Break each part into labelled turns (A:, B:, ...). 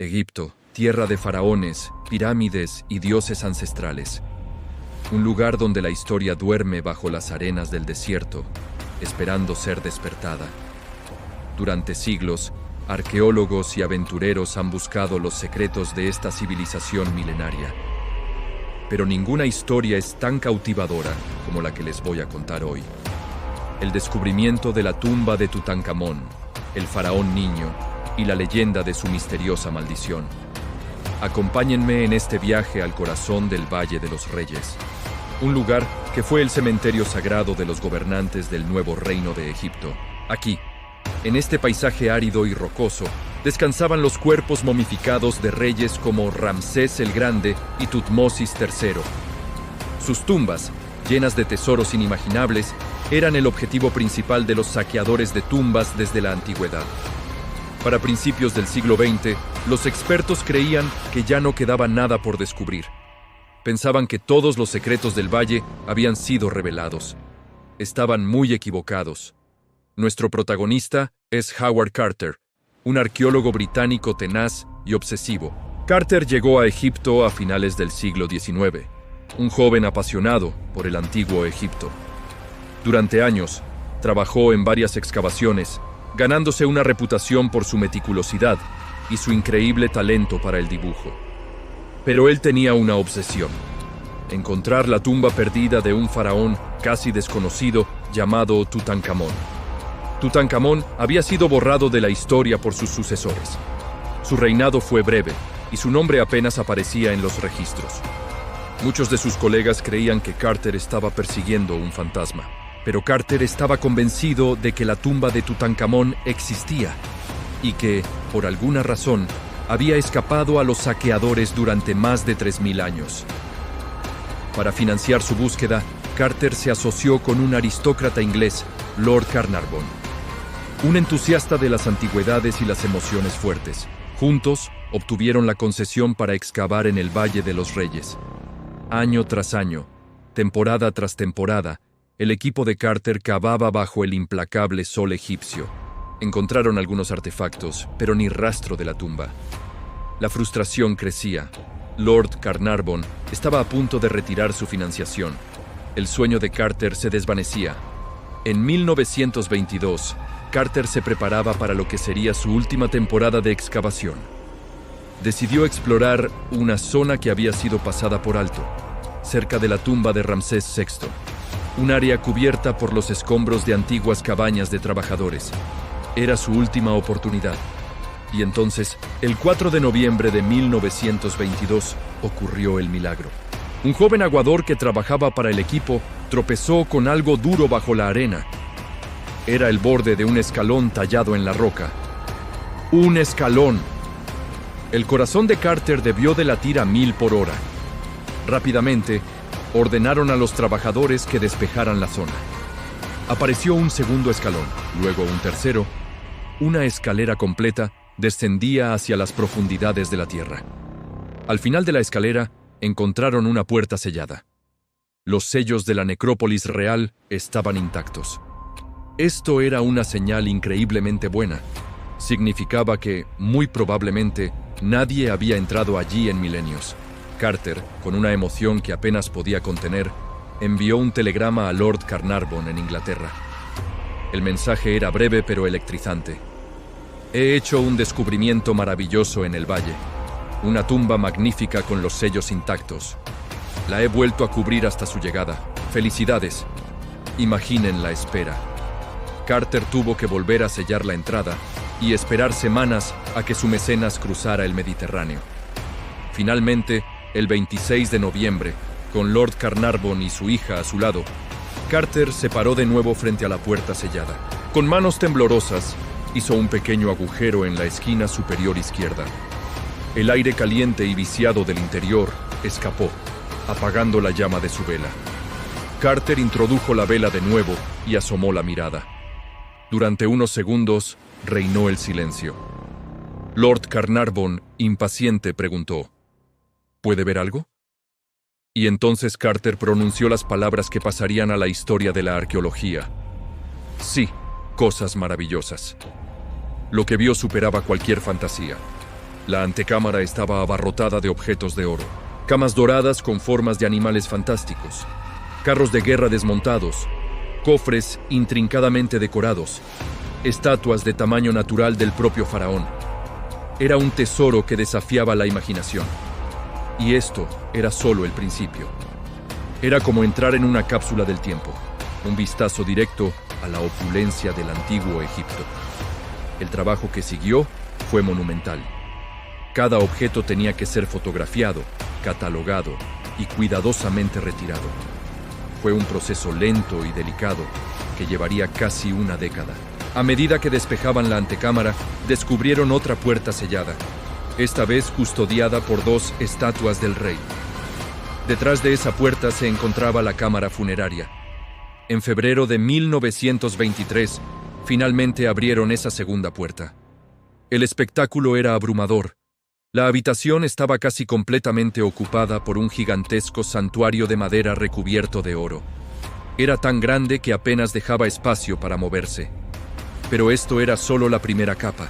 A: Egipto, tierra de faraones, pirámides y dioses ancestrales. Un lugar donde la historia duerme bajo las arenas del desierto, esperando ser despertada. Durante siglos, arqueólogos y aventureros han buscado los secretos de esta civilización milenaria. Pero ninguna historia es tan cautivadora como la que les voy a contar hoy. El descubrimiento de la tumba de Tutankamón, el faraón niño, y la leyenda de su misteriosa maldición. Acompáñenme en este viaje al corazón del Valle de los Reyes, un lugar que fue el cementerio sagrado de los gobernantes del nuevo reino de Egipto. Aquí, en este paisaje árido y rocoso, descansaban los cuerpos momificados de reyes como Ramsés el Grande y Tutmosis III. Sus tumbas, llenas de tesoros inimaginables, eran el objetivo principal de los saqueadores de tumbas desde la antigüedad. Para principios del siglo XX, los expertos creían que ya no quedaba nada por descubrir. Pensaban que todos los secretos del valle habían sido revelados. Estaban muy equivocados. Nuestro protagonista es Howard Carter, un arqueólogo británico tenaz y obsesivo. Carter llegó a Egipto a finales del siglo XIX, un joven apasionado por el antiguo Egipto. Durante años, trabajó en varias excavaciones, ganándose una reputación por su meticulosidad y su increíble talento para el dibujo. Pero él tenía una obsesión: encontrar la tumba perdida de un faraón casi desconocido llamado Tutankamón. Tutankamón había sido borrado de la historia por sus sucesores. Su reinado fue breve y su nombre apenas aparecía en los registros. Muchos de sus colegas creían que Carter estaba persiguiendo un fantasma. Pero Carter estaba convencido de que la tumba de Tutankamón existía y que, por alguna razón, había escapado a los saqueadores durante más de 3000 años. Para financiar su búsqueda, Carter se asoció con un aristócrata inglés, Lord Carnarvon, un entusiasta de las antigüedades y las emociones fuertes. Juntos, obtuvieron la concesión para excavar en el Valle de los Reyes. Año tras año, temporada tras temporada, el equipo de Carter cavaba bajo el implacable sol egipcio. Encontraron algunos artefactos, pero ni rastro de la tumba. La frustración crecía. Lord Carnarvon estaba a punto de retirar su financiación. El sueño de Carter se desvanecía. En 1922, Carter se preparaba para lo que sería su última temporada de excavación. Decidió explorar una zona que había sido pasada por alto, cerca de la tumba de Ramsés VI. Un área cubierta por los escombros de antiguas cabañas de trabajadores. Era su última oportunidad. Y entonces, el 4 de noviembre de 1922, ocurrió el milagro. Un joven aguador que trabajaba para el equipo tropezó con algo duro bajo la arena. Era el borde de un escalón tallado en la roca. ¡Un escalón! El corazón de Carter debió de latir a 1000 por hora. Rápidamente, ordenaron a los trabajadores que despejaran la zona. Apareció un segundo escalón, luego un tercero. Una escalera completa descendía hacia las profundidades de la tierra. Al final de la escalera, encontraron una puerta sellada. Los sellos de la necrópolis real estaban intactos. Esto era una señal increíblemente buena. Significaba que, muy probablemente, nadie había entrado allí en milenios. Carter, con una emoción que apenas podía contener, envió un telegrama a Lord Carnarvon en Inglaterra. El mensaje era breve pero electrizante. He hecho un descubrimiento maravilloso en el valle. Una tumba magnífica con los sellos intactos. La he vuelto a cubrir hasta su llegada. ¡Felicidades! Imaginen la espera. Carter tuvo que volver a sellar la entrada y esperar semanas a que su mecenas cruzara el Mediterráneo. Finalmente, el 26 de noviembre, con Lord Carnarvon y su hija a su lado, Carter se paró de nuevo frente a la puerta sellada. Con manos temblorosas, hizo un pequeño agujero en la esquina superior izquierda. El aire caliente y viciado del interior escapó, apagando la llama de su vela. Carter introdujo la vela de nuevo y asomó la mirada. Durante unos segundos, reinó el silencio. Lord Carnarvon, impaciente, preguntó: ¿Puede ver algo? Y entonces Carter pronunció las palabras que pasarían a la historia de la arqueología. Sí, cosas maravillosas. Lo que vio superaba cualquier fantasía. La antecámara estaba abarrotada de objetos de oro. Camas doradas con formas de animales fantásticos, carros de guerra desmontados, cofres intrincadamente decorados, estatuas de tamaño natural del propio faraón. Era un tesoro que desafiaba la imaginación. Y esto era solo el principio. Era como entrar en una cápsula del tiempo, un vistazo directo a la opulencia del antiguo Egipto. El trabajo que siguió fue monumental. Cada objeto tenía que ser fotografiado, catalogado y cuidadosamente retirado. Fue un proceso lento y delicado que llevaría casi una década. A medida que despejaban la antecámara, descubrieron otra puerta sellada, esta vez custodiada por 2 estatuas del rey. Detrás de esa puerta se encontraba la cámara funeraria. En febrero de 1923, finalmente abrieron esa segunda puerta. El espectáculo era abrumador. La habitación estaba casi completamente ocupada por un gigantesco santuario de madera recubierto de oro. Era tan grande que apenas dejaba espacio para moverse. Pero esto era solo la primera capa.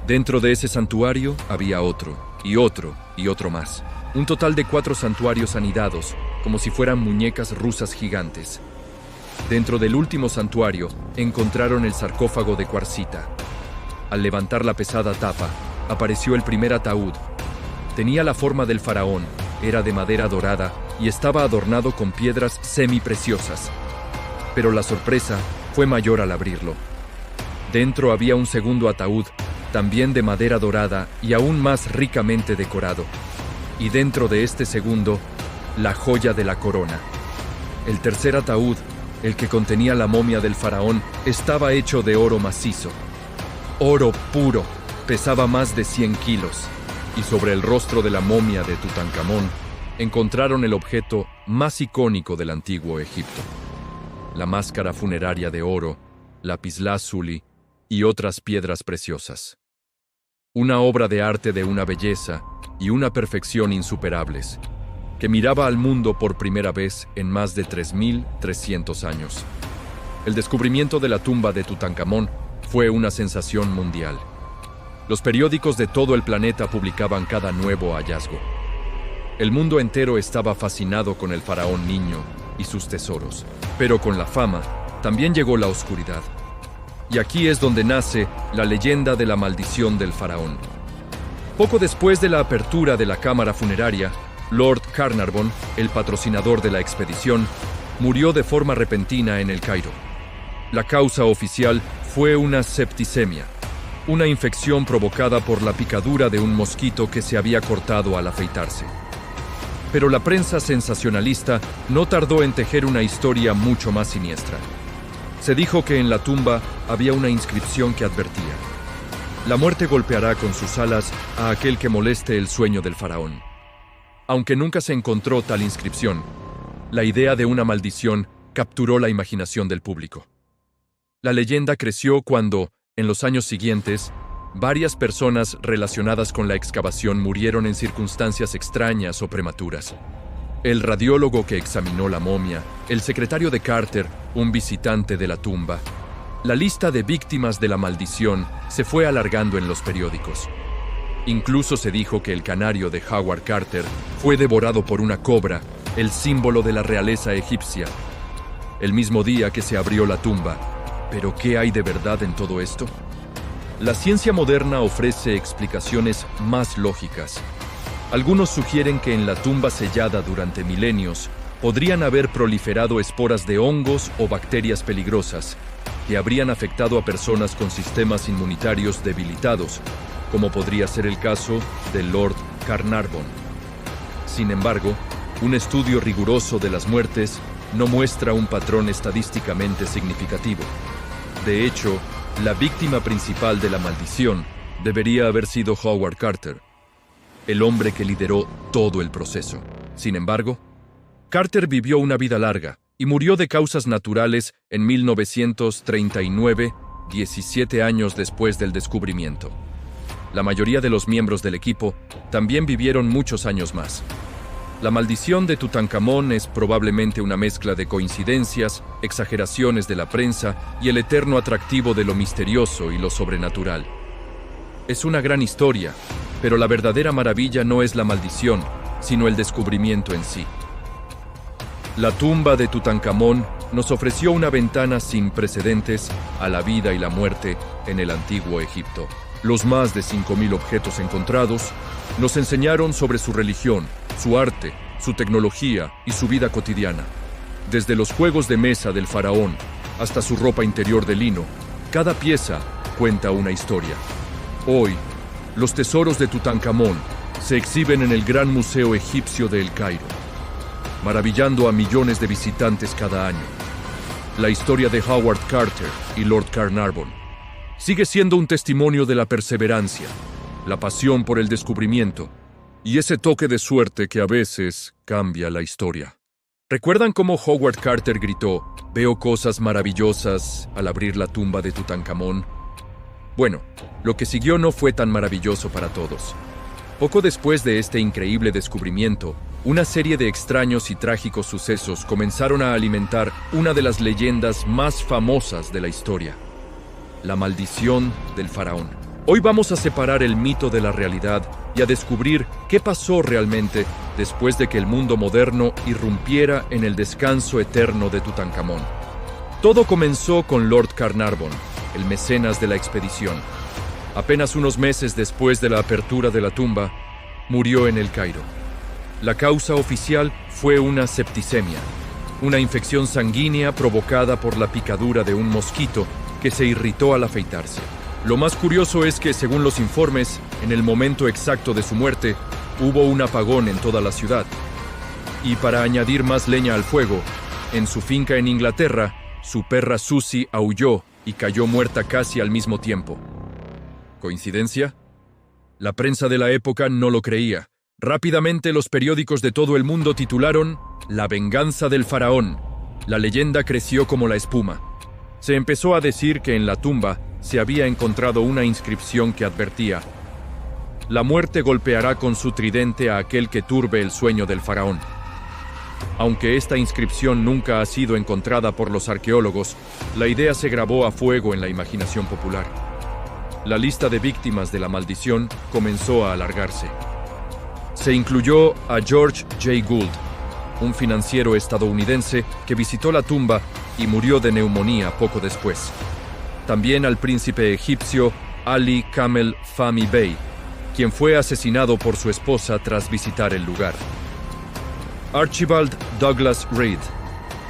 A: Dentro de ese santuario había otro, y otro, y otro más. Un total de 4 santuarios anidados, como si fueran muñecas rusas gigantes. Dentro del último santuario, encontraron el sarcófago de cuarcita. Al levantar la pesada tapa, apareció el primer ataúd. Tenía la forma del faraón, era de madera dorada y estaba adornado con piedras semipreciosas. Pero la sorpresa fue mayor al abrirlo. Dentro había un segundo ataúd, también de madera dorada y aún más ricamente decorado. Y dentro de este segundo, la joya de la corona. El tercer ataúd, el que contenía la momia del faraón, estaba hecho de oro macizo. Oro puro. Pesaba más de 100 kilos, y sobre el rostro de la momia de Tutankamón encontraron el objeto más icónico del antiguo Egipto: la máscara funeraria de oro, lapislázuli y otras piedras preciosas. Una obra de arte de una belleza y una perfección insuperables, que miraba al mundo por primera vez en más de 3.300 años. El descubrimiento de la tumba de Tutankamón fue una sensación mundial. Los periódicos de todo el planeta publicaban cada nuevo hallazgo. El mundo entero estaba fascinado con el faraón niño y sus tesoros. Pero con la fama también llegó la oscuridad. Y aquí es donde nace la leyenda de la maldición del faraón. Poco después de la apertura de la cámara funeraria, Lord Carnarvon, el patrocinador de la expedición, murió de forma repentina en el Cairo. La causa oficial fue una septicemia, una infección provocada por la picadura de un mosquito que se había cortado al afeitarse. Pero la prensa sensacionalista no tardó en tejer una historia mucho más siniestra. Se dijo que en la tumba había una inscripción que advertía: la muerte golpeará con sus alas a aquel que moleste el sueño del faraón. Aunque nunca se encontró tal inscripción, la idea de una maldición capturó la imaginación del público. La leyenda creció cuando, en los años siguientes, varias personas relacionadas con la excavación murieron en circunstancias extrañas o prematuras. El radiólogo que examinó la momia, el secretario de Carter, un visitante de la tumba. La lista de víctimas de la maldición se fue alargando en los periódicos. Incluso se dijo que el canario de Howard Carter fue devorado por una cobra, el símbolo de la realeza egipcia. El mismo día que se abrió la tumba. ¿Pero qué hay de verdad en todo esto? La ciencia moderna ofrece explicaciones más lógicas. Algunos sugieren que en la tumba sellada durante milenios podrían haber proliferado esporas de hongos o bacterias peligrosas que habrían afectado a personas con sistemas inmunitarios debilitados, como podría ser el caso del Lord Carnarvon. Sin embargo, un estudio riguroso de las muertes no muestra un patrón estadísticamente significativo. De hecho, la víctima principal de la maldición debería haber sido Howard Carter, el hombre que lideró todo el proceso. Sin embargo, Carter vivió una vida larga y murió de causas naturales en 1939, 17 años después del descubrimiento. La mayoría de los miembros del equipo también vivieron muchos años más. La maldición de Tutankamón es probablemente una mezcla de coincidencias, exageraciones de la prensa y el eterno atractivo de lo misterioso y lo sobrenatural. Es una gran historia, Pero la verdadera maravilla no es la maldición, sino el descubrimiento en sí. La tumba de Tutankamón nos ofreció una ventana sin precedentes a la vida y la muerte en el antiguo Egipto. Los más de 5.000 objetos encontrados nos enseñaron sobre su religión, su arte, su tecnología y su vida cotidiana. Desde los juegos de mesa del faraón hasta su ropa interior de lino, cada pieza cuenta una historia. Hoy, los tesoros de Tutankamón se exhiben en el Gran Museo Egipcio de El Cairo, maravillando a millones de visitantes cada año. La historia de Howard Carter y Lord Carnarvon sigue siendo un testimonio de la perseverancia, la pasión por el descubrimiento y ese toque de suerte que a veces cambia la historia. ¿Recuerdan cómo Howard Carter gritó, "Veo cosas maravillosas" al abrir la tumba de Tutankamón? Bueno, lo que siguió no fue tan maravilloso para todos. Poco después de este increíble descubrimiento, una serie de extraños y trágicos sucesos comenzaron a alimentar una de las leyendas más famosas de la historia: la maldición del faraón. Hoy vamos a separar el mito de la realidad y a descubrir qué pasó realmente después de que el mundo moderno irrumpiera en el descanso eterno de Tutankamón. Todo comenzó con Lord Carnarvon, el mecenas de la expedición. Apenas unos meses después de la apertura de la tumba, murió en El Cairo. La causa oficial fue una septicemia, una infección sanguínea provocada por la picadura de un mosquito que se irritó al afeitarse. Lo más curioso es que, según los informes, en el momento exacto de su muerte, hubo un apagón en toda la ciudad. Y para añadir más leña al fuego, en su finca en Inglaterra, su perra Susie aulló y cayó muerta casi al mismo tiempo. ¿Coincidencia? La prensa de la época no lo creía. Rápidamente los periódicos de todo el mundo titularon "La venganza del faraón". La leyenda creció como la espuma. Se empezó a decir que en la tumba se había encontrado una inscripción que advertía: "La muerte golpeará con su tridente a aquel que turbe el sueño del faraón". Aunque esta inscripción nunca ha sido encontrada por los arqueólogos, la idea se grabó a fuego en la imaginación popular. La lista de víctimas de la maldición comenzó a alargarse. Se incluyó a George J. Gould, un financiero estadounidense que visitó la tumba y murió de neumonía poco después. También al príncipe egipcio Ali Kamel Fahmy Bey, quien fue asesinado por su esposa tras visitar el lugar. Archibald Douglas Reid,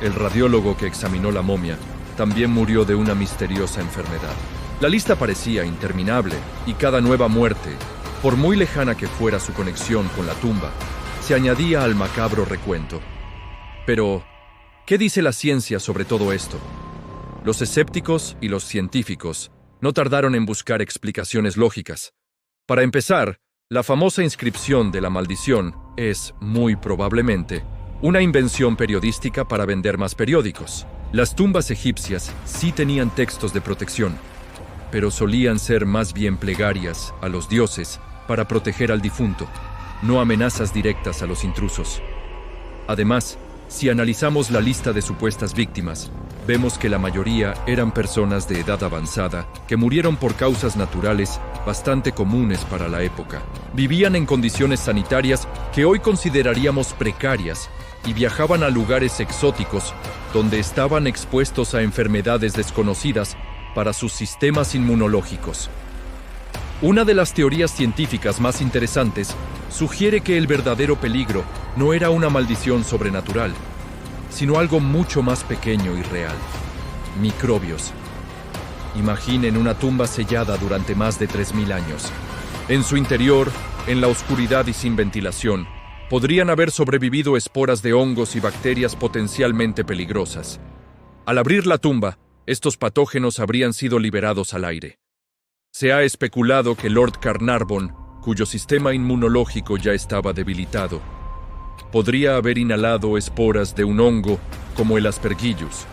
A: el radiólogo que examinó la momia, también murió de una misteriosa enfermedad. La lista parecía interminable y cada nueva muerte, por muy lejana que fuera su conexión con la tumba, se añadía al macabro recuento. Pero, ¿qué dice la ciencia sobre todo esto? Los escépticos y los científicos no tardaron en buscar explicaciones lógicas. Para empezar, la famosa inscripción de la maldición es, muy probablemente, una invención periodística para vender más periódicos. Las tumbas egipcias sí tenían textos de protección, pero solían ser más bien plegarias a los dioses para proteger al difunto, no amenazas directas a los intrusos. Además, si analizamos la lista de supuestas víctimas, vemos que la mayoría eran personas de edad avanzada que murieron por causas naturales bastante comunes para la época. Vivían en condiciones sanitarias que hoy consideraríamos precarias y viajaban a lugares exóticos donde estaban expuestos a enfermedades desconocidas para sus sistemas inmunológicos. Una de las teorías científicas más interesantes sugiere que el verdadero peligro no era una maldición sobrenatural, sino algo mucho más pequeño y real: microbios. Imaginen una tumba sellada durante más de 3.000 años. En su interior, en la oscuridad y sin ventilación, podrían haber sobrevivido esporas de hongos y bacterias potencialmente peligrosas. Al abrir la tumba, estos patógenos habrían sido liberados al aire. Se ha especulado que Lord Carnarvon, cuyo sistema inmunológico ya estaba debilitado, podría haber inhalado esporas de un hongo como el Aspergillus,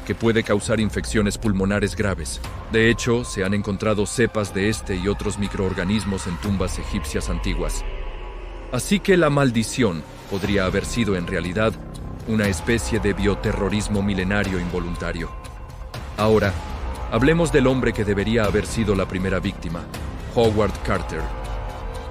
A: que puede causar infecciones pulmonares graves. De hecho, se han encontrado cepas de este y otros microorganismos en tumbas egipcias antiguas. Así que la maldición podría haber sido en realidad una especie de bioterrorismo milenario involuntario. Ahora, hablemos del hombre que debería haber sido la primera víctima: Howard Carter.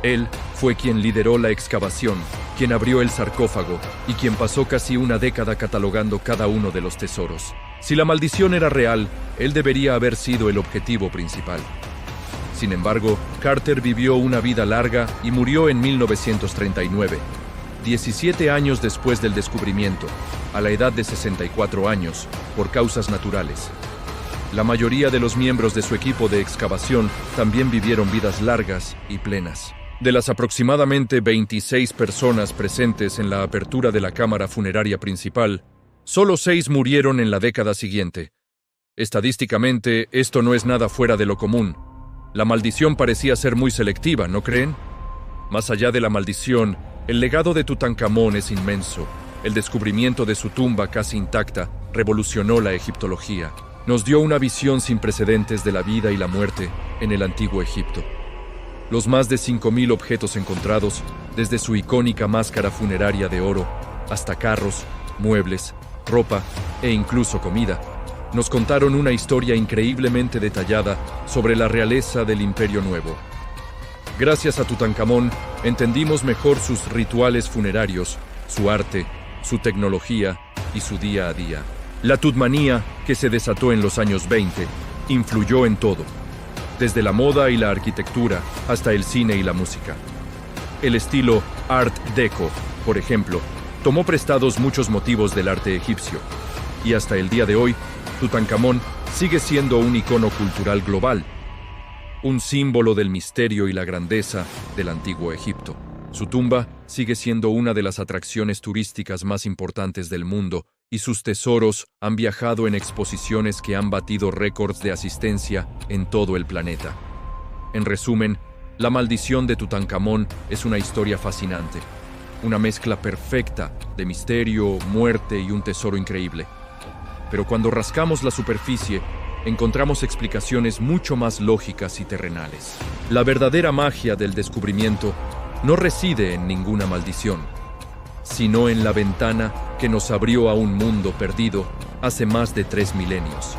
A: Él fue quien lideró la excavación, quien abrió el sarcófago y quien pasó casi una década catalogando cada uno de los tesoros. Si la maldición era real, él debería haber sido el objetivo principal. Sin embargo, Carter vivió una vida larga y murió en 1939, 17 años después del descubrimiento, a la edad de 64 años, por causas naturales. La mayoría de los miembros de su equipo de excavación también vivieron vidas largas y plenas. De las aproximadamente 26 personas presentes en la apertura de la cámara funeraria principal, solo 6 murieron en la década siguiente. Estadísticamente, esto no es nada fuera de lo común. La maldición parecía ser muy selectiva, ¿no creen? Más allá de la maldición, el legado de Tutankamón es inmenso. El descubrimiento de su tumba casi intacta revolucionó la egiptología. Nos dio una visión sin precedentes de la vida y la muerte en el antiguo Egipto. Los más de 5.000 objetos encontrados, desde su icónica máscara funeraria de oro, hasta carros, muebles, ropa e incluso comida, nos contaron una historia increíblemente detallada sobre la realeza del Imperio Nuevo. Gracias a Tutankamón, entendimos mejor sus rituales funerarios, su arte, su tecnología y su día a día. La Tutmanía, que se desató en los años 20, influyó en todo, desde la moda y la arquitectura hasta el cine y la música. El estilo Art Deco, por ejemplo, tomó prestados muchos motivos del arte egipcio, y hasta el día de hoy, Tutankamón sigue siendo un icono cultural global, un símbolo del misterio y la grandeza del antiguo Egipto. Su tumba sigue siendo una de las atracciones turísticas más importantes del mundo, y sus tesoros han viajado en exposiciones que han batido récords de asistencia en todo el planeta. En resumen, la maldición de Tutankamón es una historia fascinante, una mezcla perfecta de misterio, muerte y un tesoro increíble. Pero cuando rascamos la superficie, encontramos explicaciones mucho más lógicas y terrenales. La verdadera magia del descubrimiento no reside en ninguna maldición, sino en la ventana que nos abrió a un mundo perdido hace más de 3 milenios.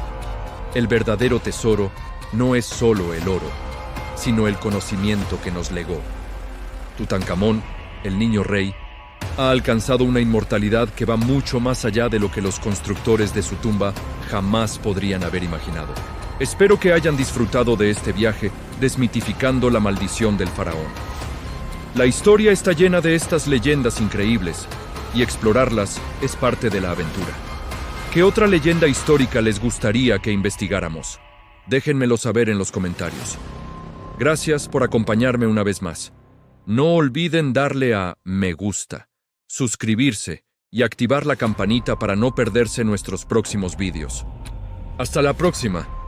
A: El verdadero tesoro no es solo el oro, sino el conocimiento que nos legó. Tutankamón, el niño rey, ha alcanzado una inmortalidad que va mucho más allá de lo que los constructores de su tumba jamás podrían haber imaginado. Espero que hayan disfrutado de este viaje desmitificando la maldición del faraón. La historia está llena de estas leyendas increíbles, y explorarlas es parte de la aventura. ¿Qué otra leyenda histórica les gustaría que investigáramos? Déjenmelo saber en los comentarios. Gracias por acompañarme una vez más. No olviden darle a me gusta, suscribirse y activar la campanita para no perderse nuestros próximos vídeos. Hasta la próxima.